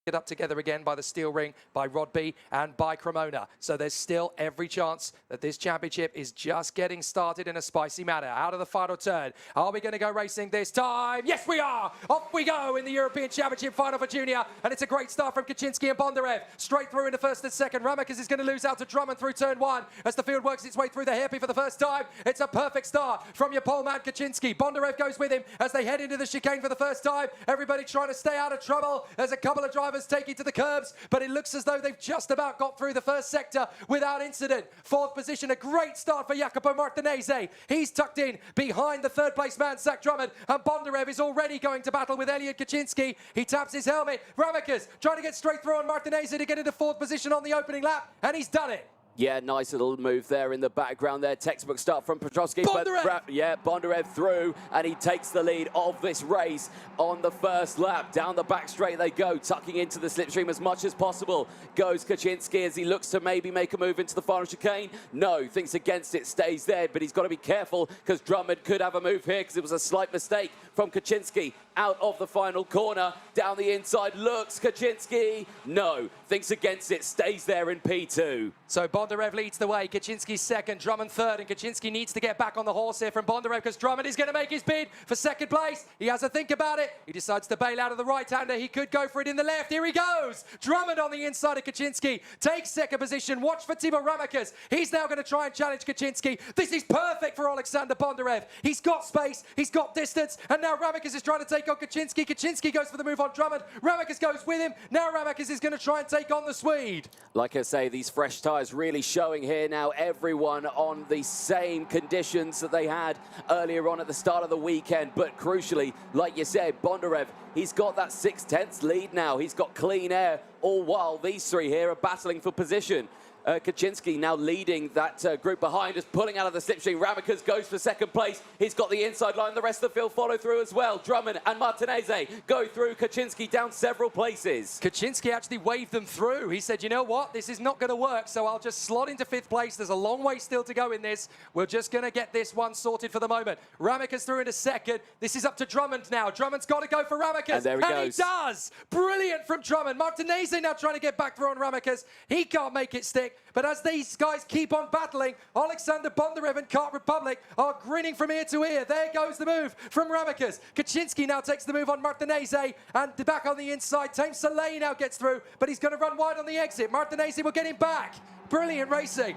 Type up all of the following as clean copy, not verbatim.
it up together again by the steel ring, by Rodby and by Cremona. So there's still every chance that this championship is just getting started in a spicy manner. Out of the final turn. Are we going to go racing this time? Yes, we are! Off we go in the European Championship final for Junior. And it's a great start from Kaczynski and Bondarev. Straight through into first and second. Ramakers is going to lose out to Drummond through turn one as the field works its way through the hairpin for the first time. It's a perfect start from your pole man Kaczynski. Bondarev goes with him as they head into the chicane for the first time. Everybody trying to stay out of trouble. There's a couple of drivers taking to the curbs, but it looks as though they've just about got through the first sector without incident. Fourth position, a great start for Jacopo Martinez. He's tucked in behind the third place man, Zach Drummond, and Bondarev is already going to battle with Elliot Kaczynski. He taps his helmet. Ramakers trying to get straight through on Martinez to get into fourth position on the opening lap, and he's done it. Yeah, nice little move there in the background there. Textbook start from Petrosky. Bondarev! Bondarev through, and he takes the lead of this race on the first lap. Down the back straight they go, tucking into the slipstream as much as possible. Goes Kaczynski as he looks to maybe make a move into the final chicane. No, thinks against it, stays there, but he's got to be careful because Drummond could have a move here because it was a slight mistake from Kaczynski. Out of the final corner, down the inside, looks Kaczynski. No, thinks against it, stays there in P2. So Bondarev leads the way, Kaczynski second, Drummond third, and Kaczynski needs to get back on the horse here from Bondarev because Drummond is going to make his bid for second place. He has a think about it. He decides to bail out of the right-hander. He could go for it in the left. Here he goes. Drummond on the inside of Kaczynski takes second position. Watch for Timo Ramakers. He's now going to try and challenge Kaczynski. This is perfect for Alexander Bondarev. He's got space, he's got distance, and now Ramakers is trying to take on Kaczynski. Kaczynski goes for the move on Drummond. Ramakers goes with him. Now Ramakers is going to try and take on the Swede. Like I say, these fresh tyres really showing here now. Everyone on the same conditions that they had earlier on at the start of the weekend. But crucially, like you said, Bondarev, he's got that 6/10 lead now. He's got clean air, all while these three here are battling for position. Kaczynski now leading that group behind us, pulling out of the slipstream. Ramakers goes for second place. He's got the inside line. The rest of the field follow through as well. Drummond and Martinez go through. Kaczynski down several places. Kaczynski actually waved them through. He said, you know what, this is not going to work, so I'll just slot into fifth place. There's a long way still to go in this. We're just going to get this one sorted for the moment. Ramakers through into second. This is up to Drummond now. Drummond's got to go for Ramakers. And there he goes. He does. Brilliant from Drummond. Martinez now trying to get back through on Ramakers. He can't make it stick. But as these guys keep on battling, Alexander Bondarev and Kart Republic are grinning from ear to ear. There goes the move from Ramakers. Kaczynski now takes the move on Martinez, and back on the inside. Tame Soleil now gets through, but he's going to run wide on the exit. Martinez will get him back. Brilliant racing.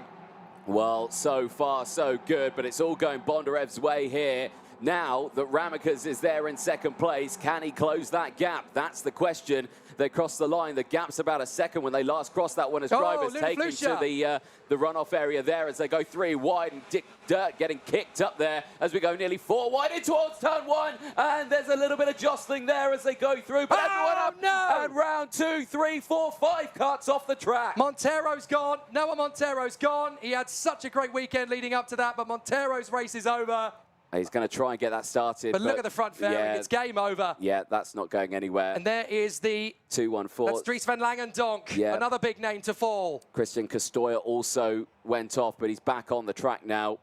Well, so far so good, but it's all going Bondarev's way here. Now that Ramakers is there in second place, can he close that gap? That's the question. They cross the line. The gap's about a second when they last crossed that one as drivers taken to the runoff area there as they go 3 wide, and Dick Dirt getting kicked up there as we go nearly 4 wide in towards turn 1, and there's a little bit of jostling there as they go through, but everyone up, and round 2, 3, 4, 5 carts off the track. Montero's gone. Noah Montero's gone. He had such a great weekend leading up to that, but Montero's race is over. He's going to try and get that started. But look at the front fairing. Yeah, it's game over. Yeah, that's not going anywhere. And there is the 2-1-4. That's Dries Van Langendonk. Yeah. Another big name to fall. Christian Castoya also went off, but he's back on the track now.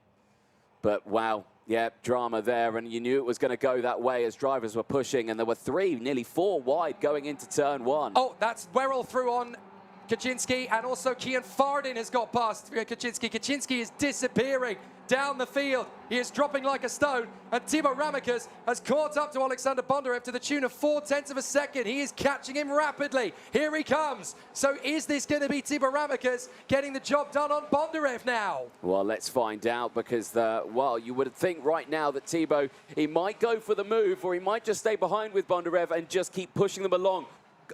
But wow, yeah, drama there. And you knew it was going to go that way as drivers were pushing. And there were 3, nearly 4 wide going into turn 1. Oh, that's Werrell through on Kaczynski, and also Kian Fardin has got past Kaczynski. Kaczynski is disappearing down the field. He is dropping like a stone, and Timo Ramakers has caught up to Alexander Bondarev to the tune of 0.4 of a second. He is catching him rapidly. Here he comes. So is this going to be Timo Ramakers getting the job done on Bondarev now? Well, let's find out, because, well, you would think right now that Thibaut, he might go for the move, or he might just stay behind with Bondarev and just keep pushing them along.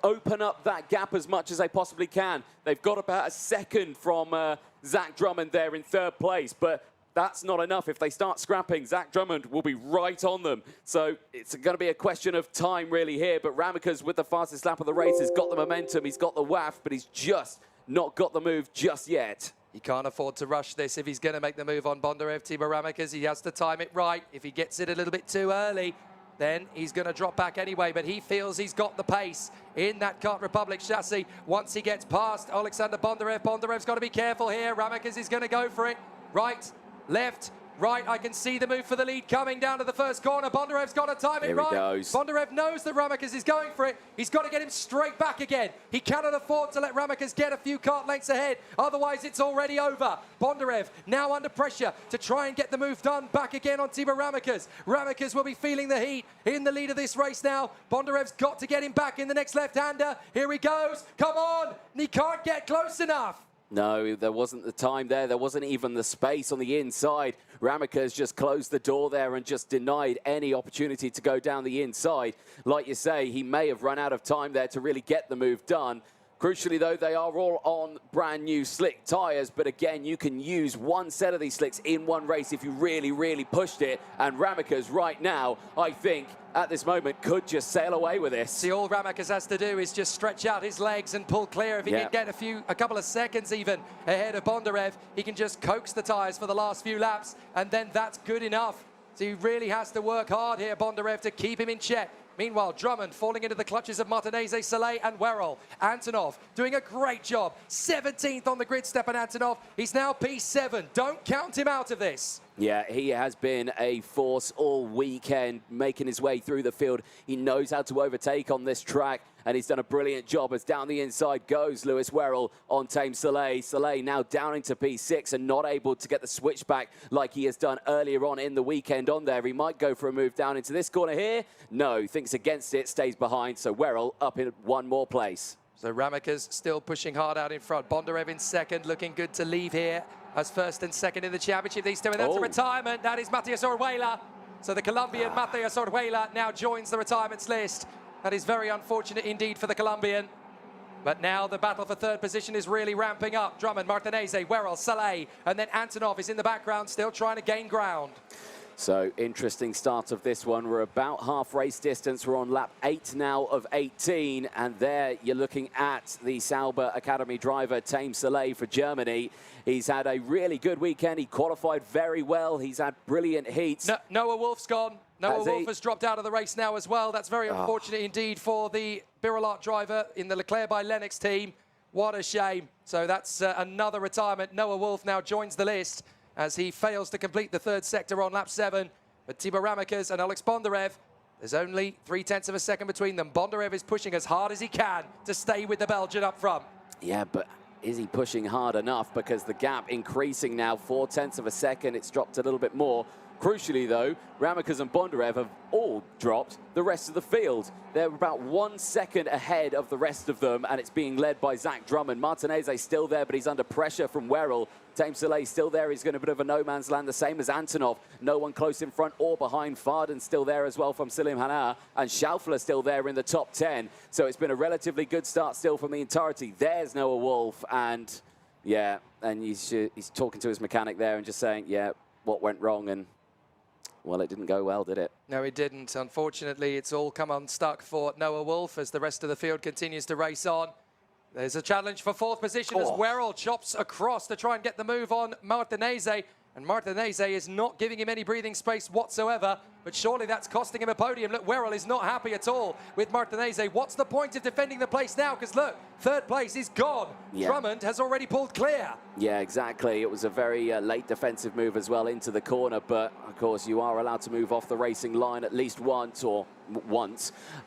Open up that gap as much as they possibly can. They've got about a second from Zach Drummond there in third place, but that's not enough. If they start scrapping, Zach Drummond will be right on them. So it's going to be a question of time really here, but Ramakers with the fastest lap of the race has got the momentum, he's got the waft, but he's just not got the move just yet. He can't afford to rush this if he's going to make the move on Bondarev. Timo Ramakers, he has to time it right. If he gets it a little bit too early, then he's going to drop back anyway, but he feels he's got the pace in that Kart Republic chassis. Once he gets past Alexander Bondarev, Bondarev's got to be careful here. Ramakers is going to go for it. Right, left, Right, I can see the move for the lead coming down to the first corner. Bondarev's got to time it Here he right. goes. Bondarev knows that Ramakers is going for it. He's got to get him straight back again. He cannot afford to let Ramakers get a few kart lengths ahead. Otherwise, it's already over. Bondarev now under pressure to try and get the move done back again on Tibor Ramakers. Ramakers will be feeling the heat in the lead of this race now. Bondarev's got to get him back in the next left-hander. Here he goes. Come on. And he can't get close enough. No, there wasn't the time there. There wasn't even the space on the inside. Ramakers just closed the door there and just denied any opportunity to go down the inside. Like you say, he may have run out of time there to really get the move done. Crucially, though, they are all on brand new slick tyres. But again, you can use one set of these slicks in one race if you really, really pushed it. And Ramakers right now, I think, at this moment, could just sail away with this. See, all Ramakers has to do is just stretch out his legs and pull clear. If he can get a couple of seconds even ahead of Bondarev, he can just coax the tyres for the last few laps, and then that's good enough. So he really has to work hard here, Bondarev, to keep him in check. Meanwhile, Drummond falling into the clutches of Martinez, Soleil and Werrell. Antonov doing a great job. 17th on the grid, Stepan Antonov. He's now P7. Don't count him out of this. Yeah, he has been a force all weekend, making his way through the field. He knows how to overtake on this track, and he's done a brilliant job as down the inside goes Lewis Werrell on Tame Soleil. Soleil now down into P6 and not able to get the switchback like he has done earlier on in the weekend on there. He might go for a move down into this corner here. No, thinks against it, stays behind, so Werrell up in one more place. So Ramakers still pushing hard out in front. Bondarev in second, looking good to leave here as first and second in the championship. These two, and that's a retirement. That is Matías Orjuela. So the Colombian Matías Orjuela now joins the retirements list. That is very unfortunate indeed for the Colombian. But now the battle for third position is really ramping up. Drummond, Martinez, Werrell, Soleil, and then Antonov is in the background, still trying to gain ground. So interesting start of this one. We're about half race distance. We're on lap 8 now of 18. And there you're looking at the Sauber Academy driver, Tame Soleil for Germany. He's had a really good weekend. He qualified very well. He's had brilliant heats. Noah Wolf's gone. Noah Wolf has dropped out of the race now as well. That's very unfortunate indeed for the Birolart driver in the Leclerc by Lennox team. What a shame. So that's another retirement. Noah Wolf now joins the list as he fails to complete the third sector on lap 7. But Tibor Ramakers and Alex Bondarev, there's only 0.3 of a second between them. Bondarev is pushing as hard as he can to stay with the Belgian up front. Yeah, but is he pushing hard enough? Because the gap increasing now, 0.4 of a second. It's dropped a little bit more. Crucially, though, Ramakers and Bondarev have all dropped the rest of the field. They're about 1 second ahead of the rest of them, and it's being led by Zach Drummond. Martinez is still there, but he's under pressure from Werrell. Tame Soleil still there. He's going a bit of a no-man's land, the same as Antonov. No one close in front or behind. Farden still there as well from Selim Hanar, and Schaufler still there in the top 10. So it's been a relatively good start still from the entirety. There's Noah Wolf, and yeah, and he's talking to his mechanic there and just saying, yeah, what went wrong, and well, it didn't go well, did it? No, it didn't. Unfortunately, it's all come unstuck for Noah Wolf as the rest of the field continues to race on. There's a challenge for fourth position as Werrell chops across to try and get the move on Martinez. And Martinez is not giving him any breathing space whatsoever, but surely that's costing him a podium. Look, Werrell is not happy at all with Martinez. What's the point of defending the place now? Because look, third place is gone. Yeah. Drummond has already pulled clear. Yeah, exactly. It was a very late defensive move as well into the corner, but of course you are allowed to move off the racing line at least once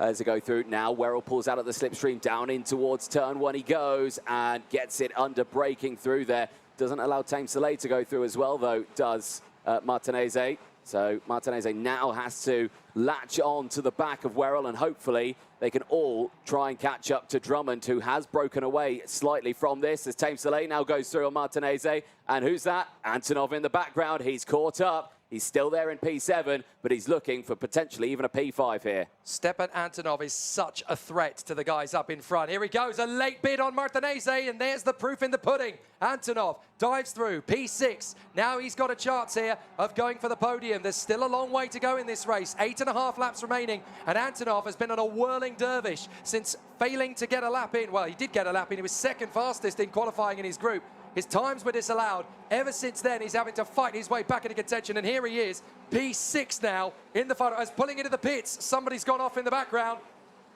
as they go through. Now Werrell pulls out of the slipstream, down in towards turn 1 he goes and gets it under braking through there. Doesn't allow Tame Soleil to go through as well, though, does Martinez. So Martinez now has to latch on to the back of Werrell, and hopefully they can all try and catch up to Drummond, who has broken away slightly from this, as Tame Soleil now goes through on Martinez. And who's that? Antonov in the background. He's caught up. He's still there in P7, but he's looking for potentially even a P5 here. Stepan Antonov is such a threat to the guys up in front. Here he goes, a late bid on Martinez, and there's the proof in the pudding. Antonov dives through, P6. Now he's got a chance here of going for the podium. There's still a long way to go in this race. 8.5 laps remaining, and Antonov has been on a whirling dervish since failing to get a lap in. Well, he did get a lap in. He was second fastest in qualifying in his group. His times were disallowed. Ever since then, he's having to fight his way back into contention. And here he is, P6 now in the final. As pulling into the pits, somebody's gone off in the background.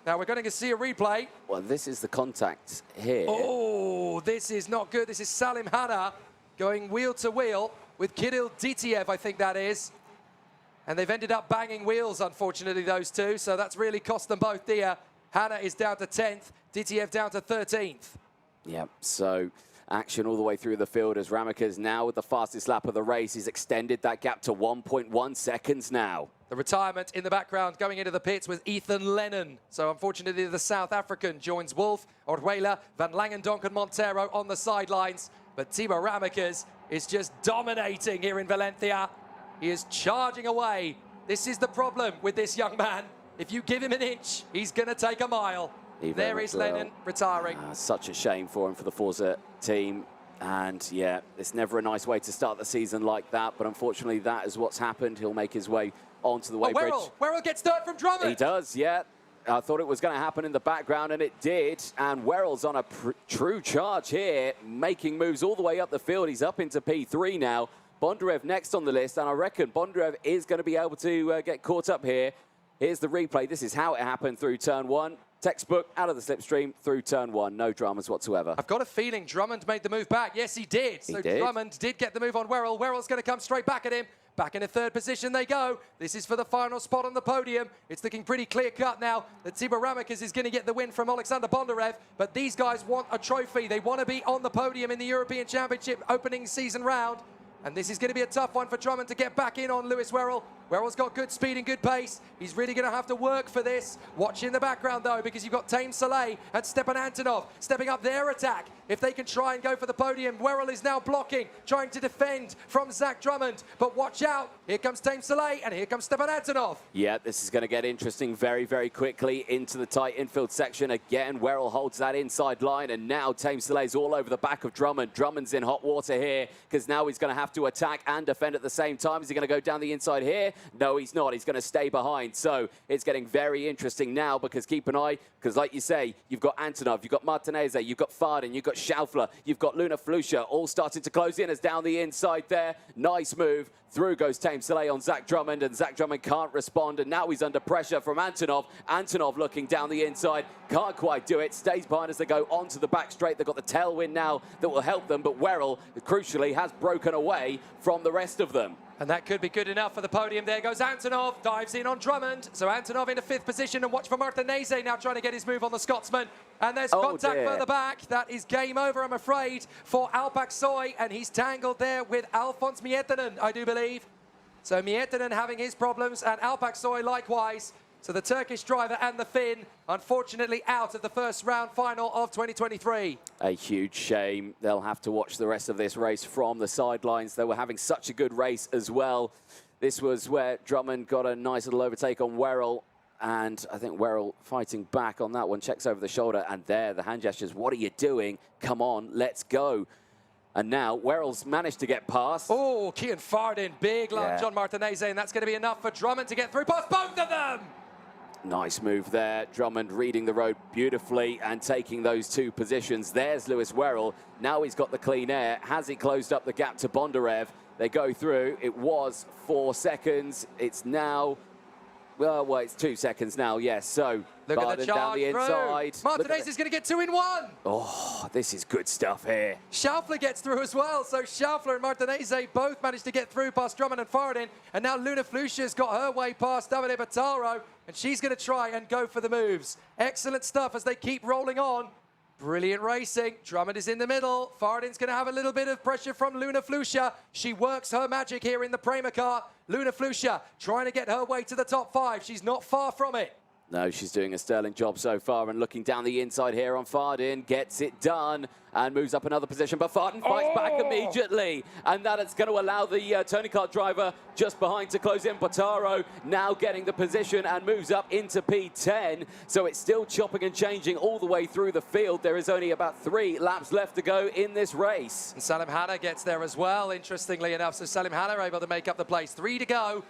Now we're going to see a replay. Well, this is the contact here. Oh, this is not good. This is Salim Hanar going wheel to wheel with Kirill Ditiev, I think that is. And they've ended up banging wheels, unfortunately, those two. So that's really cost them both dear. Hannah is down to 10th, Ditiev down to 13th. Yep, so action all the way through the field as Ramekes now with the fastest lap of the race. He's extended that gap to 1.1 seconds now. The retirement in the background going into the pits was Ethan Lennon. So unfortunately, the South African joins Wolf, Orjuela, Van Langendonk and Montero on the sidelines. But Timo Ramekes is just dominating here in Valencia. He is charging away. This is the problem with this young man. If you give him an inch, he's going to take a mile. There is Lennon retiring. Such a shame for him, for the Forza team. And yeah, it's never a nice way to start the season like that. But unfortunately, that is what's happened. He'll make his way onto the weighbridge. Werrell gets third from Drummond. He does, yeah. I thought it was going to happen in the background, and it did. And Werrell's on a true charge here, making moves all the way up the field. He's up into P3 now. Bondarev next on the list, and I reckon Bondarev is going to be able to get caught up here. Here's the replay. This is how it happened through turn one. Textbook, out of the slipstream, through turn one. No dramas whatsoever. I've got a feeling Drummond made the move back. Yes, he did. So Drummond did get the move on Werrell. Werrell's going to come straight back at him. Back into third position they go. This is for the final spot on the podium. It's looking pretty clear-cut now that Timo Ramekes is going to get the win from Alexander Bondarev. But these guys want a trophy. They want to be on the podium in the European Championship opening season round. And this is going to be a tough one for Drummond to get back in on Lewis Werrell. Werrell's got good speed and good pace. He's really going to have to work for this. Watch in the background, though, because you've got Tame Soleil and Stepan Antonov stepping up their attack. If they can try and go for the podium, Werrell is now blocking, trying to defend from Zach Drummond. But watch out. Here comes Tame Soleil, and here comes Stepan Antonov. Yeah, this is going to get interesting very, very quickly into the tight infield section. Again, Werrell holds that inside line, and now Tame Soleil's all over the back of Drummond. Drummond's in hot water here, because now he's going to have to attack and defend at the same time. Is he going to go down the inside here? No, he's not. He's going to stay behind. So it's getting very interesting now, because keep an eye, because like you say, you've got Antonov, you've got Martinez, you've got Farden, you've got Schaufler, you've got Luna Flusha, all starting to close in as down the inside there. Nice move. Through goes Tame Soleil on Zach Drummond, and Zach Drummond can't respond, and now he's under pressure from Antonov. Antonov looking down the inside, can't quite do it, stays behind as they go onto the back straight. They've got the tailwind now that will help them, but Werrell, crucially, has broken away from the rest of them. And that could be good enough for the podium. There goes Antonov, dives in on Drummond. So Antonov into fifth position, and watch for Martinez now trying to get his move on the Scotsman. And there's contact further back. That is game over, I'm afraid, for Alpak Soy, and he's tangled there with Alfons Miettinen, I do believe. So Miettinen having his problems, and Alpak Soy likewise. So the Turkish driver and the Finn, unfortunately, out of the first round final of 2023. A huge shame. They'll have to watch the rest of this race from the sidelines. They were having such a good race as well. This was where Drummond got a nice little overtake on Werrell. And I think Werrell fighting back on that one, checks over the shoulder. And there, the hand gestures. What are you doing? Come on, let's go. And now Werrell's managed to get past. Oh, Kian Farden, big lunge on Martinez, and that's going to be enough for Drummond to get through past both of them. Nice move there. Drummond reading the road beautifully and taking those two positions. There's Lewis Werrell. Now he's got the clean air. Has he closed up the gap to Bondarev? They go through. It was 4 seconds. It's now, well, it's 2 seconds now, yes. So look at the charge down the inside. Martinez is going to get 2 in 1. Oh, this is good stuff here. Schaufler gets through as well. So Schaufler and Martinez both managed to get through past Drummond and Farden. And now Luna Flusha's got her way past Davide Bataro. And she's going to try and go for the moves. Excellent stuff as they keep rolling on. Brilliant racing. Drummond is in the middle. Farden's going to have a little bit of pressure from Luna Flusha. She works her magic here in the Prema car. Luna Flusha trying to get her way to the top 5. She's not far from it. No, she's doing a sterling job so far, and looking down the inside here on Farden, gets it done and moves up another position, but Farden fights back immediately, and that is going to allow the Tony Kart driver just behind to close in. Bataro now getting the position and moves up into P10, so it's still chopping and changing all the way through the field. There is only about 3 laps left to go in this race. And Salim Hanna gets there as well, interestingly enough, so Salim Hanna able to make up the place. 3 to go.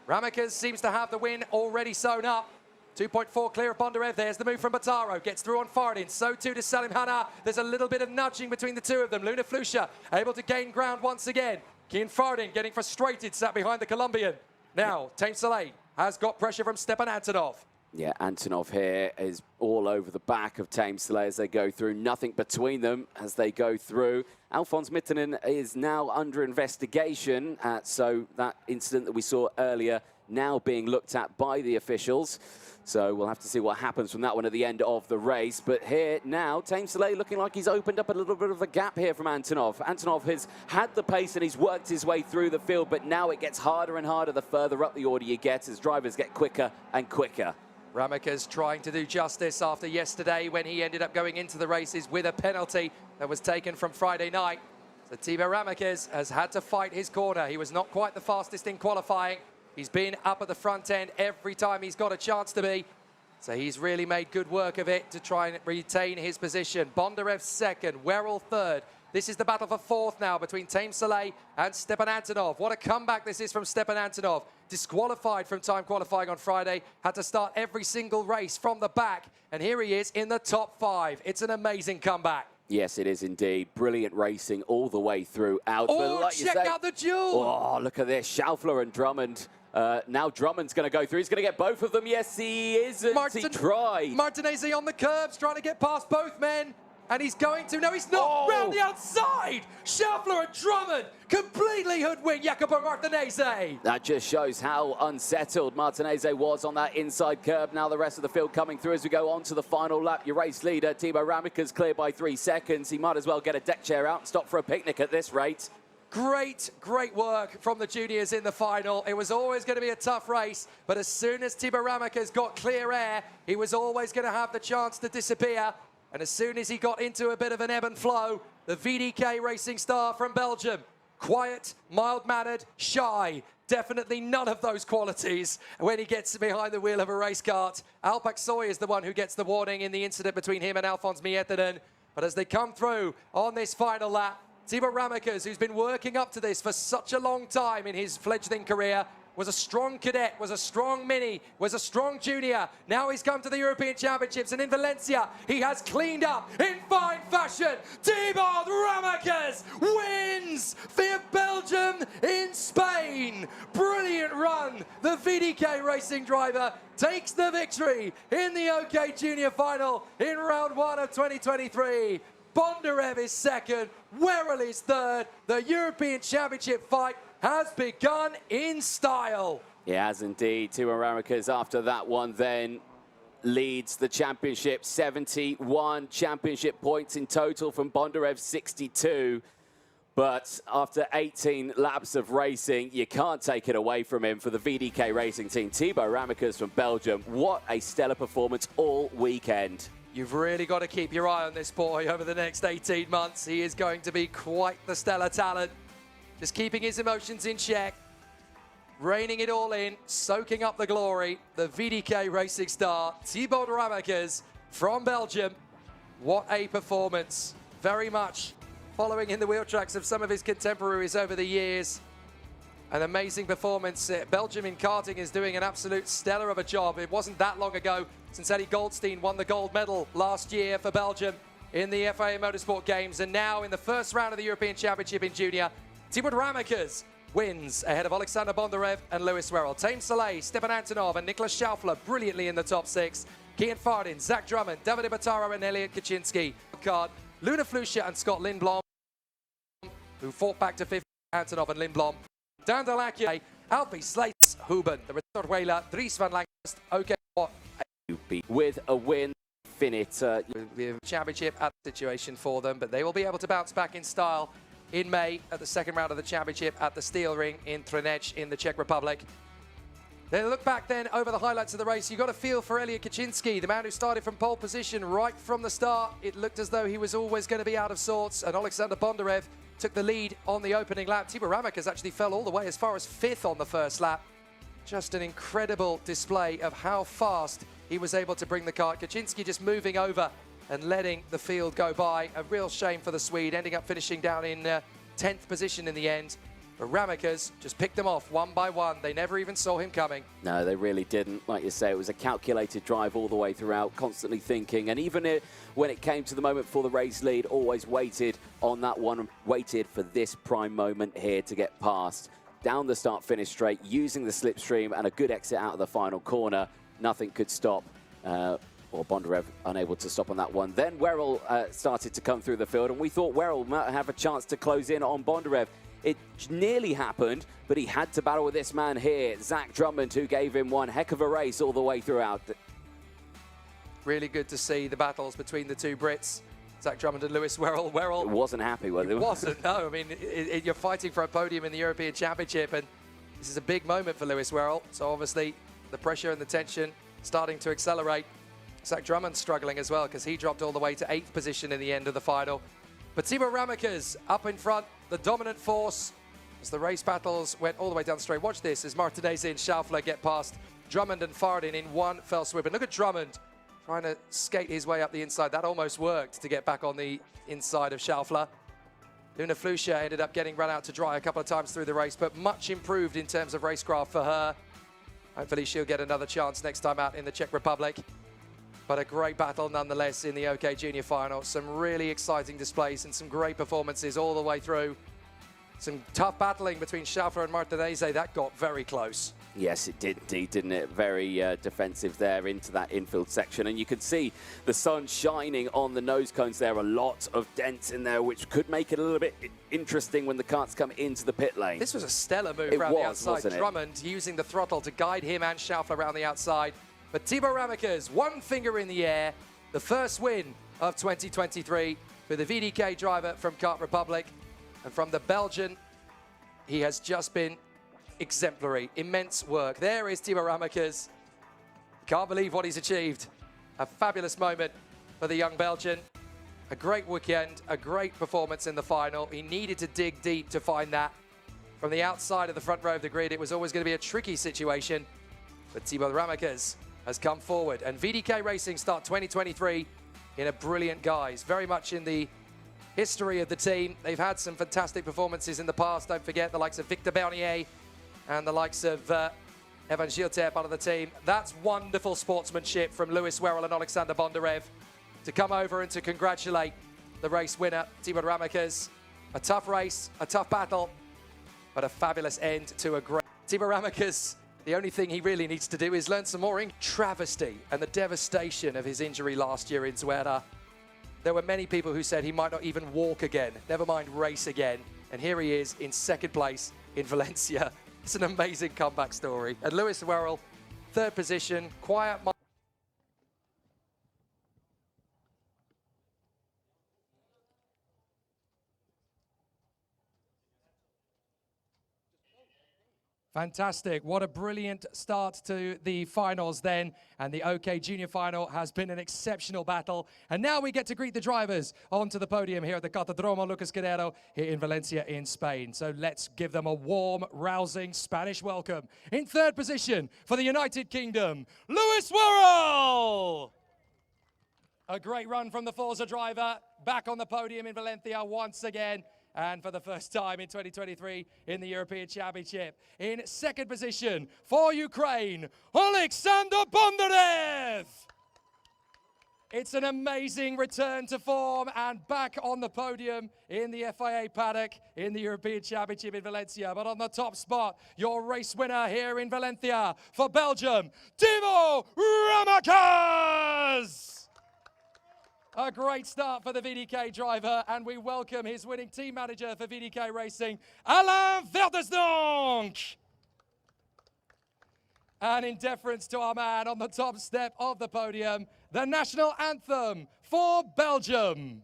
Ramekes seems to have the win already sewn up. 2.4 clear of Bondarev. There's the move from Bataro. Gets through on Farden. So too does Salim Hanna. There's a little bit of nudging between the two of them. Luna Flusha able to gain ground once again. Kian Farden getting frustrated, sat behind the Colombian. Now, Tame Soleil has got pressure from Stepan Antonov. Yeah, Antonov here is all over the back of Tame Soleil as they go through. Nothing between them as they go through. Alfons Mittinen is now under investigation. So that incident that we saw earlier now being looked at by the officials. So we'll have to see what happens from that one at the end of the race. But here now, Tame Soleil looking like he's opened up a little bit of a gap here from Antonov. Antonov has had the pace and he's worked his way through the field, but now it gets harder and harder the further up the order you get as drivers get quicker and quicker. Ramekes trying to do justice after yesterday when he ended up going into the races with a penalty that was taken from Friday night. So Thibaut Ramekes has had to fight his corner. He was not quite the fastest in qualifying. He's been up at the front end every time he's got a chance to be. So he's really made good work of it to try and retain his position. Bondarev second, Werrell third. This is the battle for fourth now between Tame Soleil and Stepan Antonov. What a comeback this is from Stepan Antonov. Disqualified from time qualifying on Friday, had to start every single race from the back. And here he is in the top 5. It's an amazing comeback. Yes, it is indeed. Brilliant racing all the way throughout. Oh, like check out the duel. Oh, look at this. Schaufler and Drummond. Now Drummond's going to go through. He's going to get both of them. Yes, he isn't. He tried. Martinez on the curbs, trying to get past both men. And he's going to. No, he's not. Oh. Round the outside. Schaufler and Drummond completely hoodwinked Jacopo Martinez. That just shows how unsettled Martinez was on that inside curb. Now the rest of the field coming through as we go on to the final lap. Your race leader, Thibaut Ramekes, clear by 3 seconds. He might as well get a deck chair out and stop for a picnic at this rate. Great work from the juniors in the final. It was always going to be a tough race, but as soon as Thibaut Ramekes got clear air, he was always going to have the chance to disappear. And as soon as he got into a bit of an ebb and flow, the VDK racing star from Belgium, quiet, mild-mannered, shy, definitely none of those qualities when he gets behind the wheel of a race cart. Alpak Soy is the one who gets the warning in the incident between him and Alfons Mittinen. But as they come through on this final lap, Thibaut Ramekes, who's been working up to this for such a long time in his fledgling career, was a strong cadet, was a strong mini, was a strong junior. Now he's come to the European Championships, and in Valencia, he has cleaned up in fine fashion. Thibaut Ramekes wins for Belgium in Spain. Brilliant run. The VDK racing driver takes the victory in the OK Junior final in round 1 of 2023. Bondarev is second, Werrell is third. The European Championship fight has begun in style. It has indeed. Thibaut Ramekes after that one then leads the championship. 71 championship points in total from Bondarev 62. But after 18 laps of racing, you can't take it away from him for the VDK racing team. Thibaut Ramekes from Belgium. What a stellar performance all weekend. You've really got to keep your eye on this boy over the next 18 months. He is going to be quite the stellar talent. Just keeping his emotions in check, reining it all in, soaking up the glory. The VDK racing star, Thibaut Ramekes from Belgium. What a performance. Very much following in the wheel tracks of some of his contemporaries over the years. An amazing performance. Belgium in karting is doing an absolute stellar of a job. It wasn't that long ago since Eddie Goldstein won the gold medal last year for Belgium in the FIA Motorsport Games. And now in the first round of the European Championship in Junior, Thibaut Ramekes wins ahead of Alexander Bondarev and Lewis Werrell. Tame Soleil, Stepan Antonov and Niklas Schaufler brilliantly in the top 6. Kian Fardin, Zach Drummond, David Ibataro and Elliot Kaczynski. Luna Flusha and Scott Lindblom, who fought back to 5th, Antonov and Lindblom. Dan Delacquier, Alfie Slates, Huben, the Richard Whaler, Dries van Langst, OK. With a win, Finite. Championship at the situation for them, but they will be able to bounce back in style in May at the second round of the championship at the Steel Ring in Třinec in the Czech Republic. Then look back then over the highlights of the race. You got a feel for Elliot Kaczynski, the man who started from pole position right from the start. It looked as though he was always going to be out of sorts, and Alexander Bondarev took the lead on the opening lap. Thibaut Ramekes actually fell all the way as far as 5th on the first lap. Just an incredible display of how fast he was able to bring the car. Kaczynski just moving over and letting the field go by. A real shame for the Swede, ending up finishing down in 10th position in the end. But Ramekes just picked them off one by one. They never even saw him coming. No, they really didn't. Like you say, it was a calculated drive all the way throughout, constantly thinking. And even when it came to the moment for the race lead, always waited on that one, waited for this prime moment here to get past. Down the start-finish straight, using the slipstream and a good exit out of the final corner. Nothing could stop or Bondarev unable to stop on that one. Then Werrell started to come through the field, and we thought Werrell might have a chance to close in on Bondarev. It nearly happened, but he had to battle with this man here, Zach Drummond, who gave him one heck of a race all the way throughout. Really good to see the battles between the two Brits, Zach Drummond and Lewis Werrell. Werrell wasn't happy with it. Wasn't, no. I mean, you're fighting for a podium in the European Championship, and this is a big moment for Lewis Werrell. So obviously, the pressure and the tension starting to accelerate. Zach Drummond struggling as well, because he dropped all the way to 8th position in the end of the final. But Timo Ramakas up in front, the dominant force, as the race battles went all the way down the straight. Watch this as Martinez and Schaeffler get past Drummond and Fardin in one fell swoop. And look at Drummond trying to skate his way up the inside. That almost worked to get back on the inside of Schaeffler. Luna Flusha ended up getting run out to dry a couple of times through the race, but much improved in terms of racecraft for her. Hopefully she'll get another chance next time out in the Czech Republic. But a great battle nonetheless in the OK Junior final. Some really exciting displays and some great performances all the way through. Some tough battling between Schaeffler and Martinez. That got very close. Yes, it did indeed, didn't it? Very defensive there into that infield section. And you could see the sun shining on the nose cones there. A lot of dents in there, which could make it a little bit interesting when the carts come into the pit lane. This was a stellar move around the outside. Drummond using the throttle to guide him and Schaeffler around the outside. But Timo Ramakas, one finger in the air. The first win of 2023 for the VDK driver from Kart Republic. And from the Belgian, he has just been exemplary. Immense work. There is Timo Ramakas. Can't believe what he's achieved. A fabulous moment for the young Belgian. A great weekend, a great performance in the final. He needed to dig deep to find that. From the outside of the front row of the grid, it was always going to be a tricky situation. But Timo Ramakas has come forward. And VDK Racing start 2023 in a brilliant guise. Very much in the history of the team. They've had some fantastic performances in the past. Don't forget the likes of Victor Bernier and the likes of Evan Gilter, part of the team. That's wonderful sportsmanship from Lewis Werrell and Alexander Bondarev to come over and to congratulate the race winner, Timo Ramakas. A tough race, a tough battle, but a fabulous end to a great... Timo Ramakas, the only thing he really needs to do is learn some more travesty and the devastation of his injury last year in Zuera. There were many people who said he might not even walk again, never mind race again. And here he is in second place in Valencia. It's an amazing comeback story. And Lewis Werrell, third position, quiet. Fantastic. What a brilliant start to the finals then. And the OK Junior final has been an exceptional battle. And now we get to greet the drivers onto the podium here at the Cartodromo Lucas Guerrero here in Valencia in Spain. So let's give them a warm, rousing Spanish welcome. In third position for the United Kingdom, Lewis Werrell. A great run from the Forza driver, back on the podium in Valencia once again. And for the first time in 2023 in the European Championship. In second position for Ukraine, Alexander Bondarev. It's an amazing return to form and back on the podium in the FIA paddock in the European Championship in Valencia. But on the top spot, your race winner here in Valencia for Belgium, Timo Ramakas. A great start for the VDK driver, and we welcome his winning team manager for VDK Racing, Alain Verdesdonck. And in deference to our man on the top step of the podium, the national anthem for Belgium.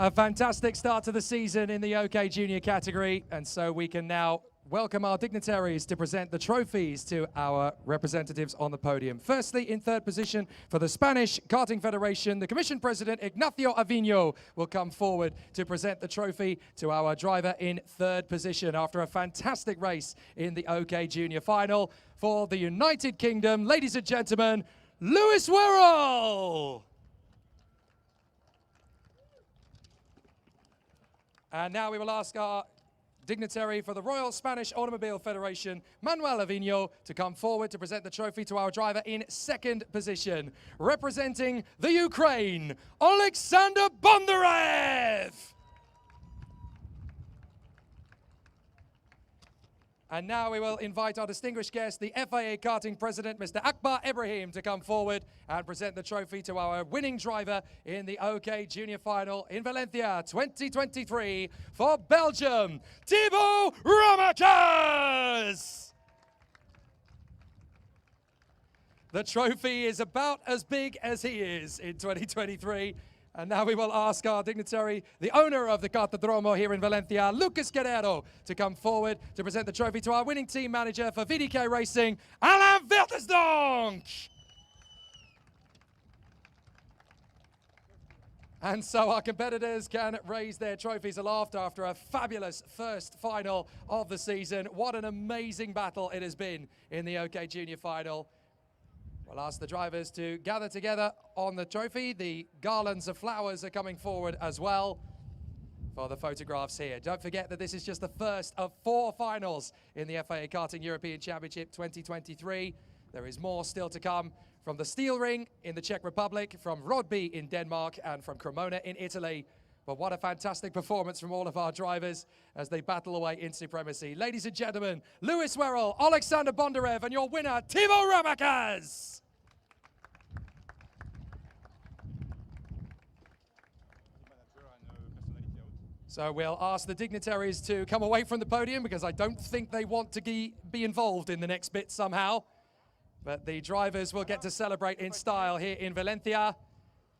A fantastic start to the season in the OK Junior category, and so we can now welcome our dignitaries to present the trophies to our representatives on the podium. Firstly, in third position for the Spanish Karting Federation, the Commission President Ignacio Avino will come forward to present the trophy to our driver in third position after a fantastic race in the OK Junior final. For the United Kingdom, ladies and gentlemen, Lewis Werrell! And now we will ask our dignitary for the Royal Spanish Automobile Federation, Manuel Avino, to come forward to present the trophy to our driver in second position. Representing the Ukraine, Alexander Bondarev! And now we will invite our distinguished guest, the FIA Karting President, Mr. Akbar Ibrahim, to come forward and present the trophy to our winning driver in the OK Junior Final in Valencia 2023 for Belgium, Thibaut Ramakers! The trophy is about as big as he is in 2023. And now we will ask our dignitary, the owner of the Kartodromo here in Valencia, Lucas Guerrero, to come forward to present the trophy to our winning team manager for VDK Racing, Alain Vertesdonck. And so our competitors can raise their trophies aloft after a fabulous first final of the season. What an amazing battle it has been in the OK Junior Final. We'll ask the drivers to gather together on the trophy. The garlands of flowers are coming forward as well for the photographs here. Don't forget that this is just the first of 4 finals in the FIA Karting European Championship 2023. There is more still to come from the Steel Ring in the Czech Republic, from Rodby in Denmark, and from Cremona in Italy. But what a fantastic performance from all of our drivers as they battle away in supremacy. Ladies and gentlemen, Lewis Werrell, Alexander Bondarev, and your winner, Thibaut Ramakers! So we'll ask the dignitaries to come away from the podium because I don't think they want to be involved in the next bit somehow. But the drivers will get to celebrate in style here in Valencia.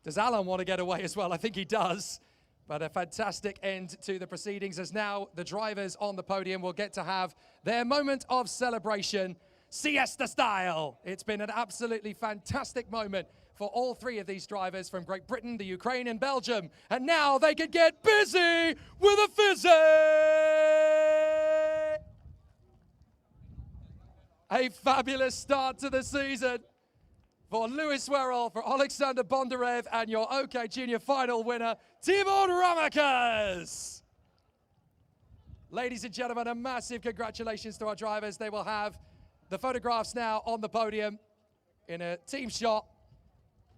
Does Alan want to get away as well? I think he does. But a fantastic end to the proceedings as now the drivers on the podium will get to have their moment of celebration, siesta style. It's been an absolutely fantastic moment for all 3 of these drivers from Great Britain, the Ukraine, and Belgium. And now they could get busy with a fizzy! A fabulous start to the season for Lewis Werrell, for Alexander Bondarev, and your OK Junior Final winner, Thibaut Ramakers! Ladies and gentlemen, a massive congratulations to our drivers. They will have the photographs now on the podium in a team shot.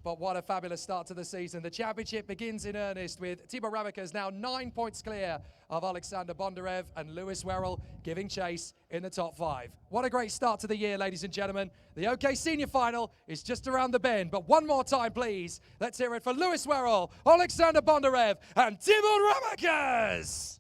But what a fabulous start to the season. The championship begins in earnest with Thibaut Ramakers now 9 points clear of Alexander Bondarev, and Lewis Werrell giving chase in the top 5. What a great start to the year, ladies and gentlemen. The OK Senior Final is just around the bend, but one more time, please. Let's hear it for Lewis Werrell, Alexander Bondarev, and Thibaut Ramakers!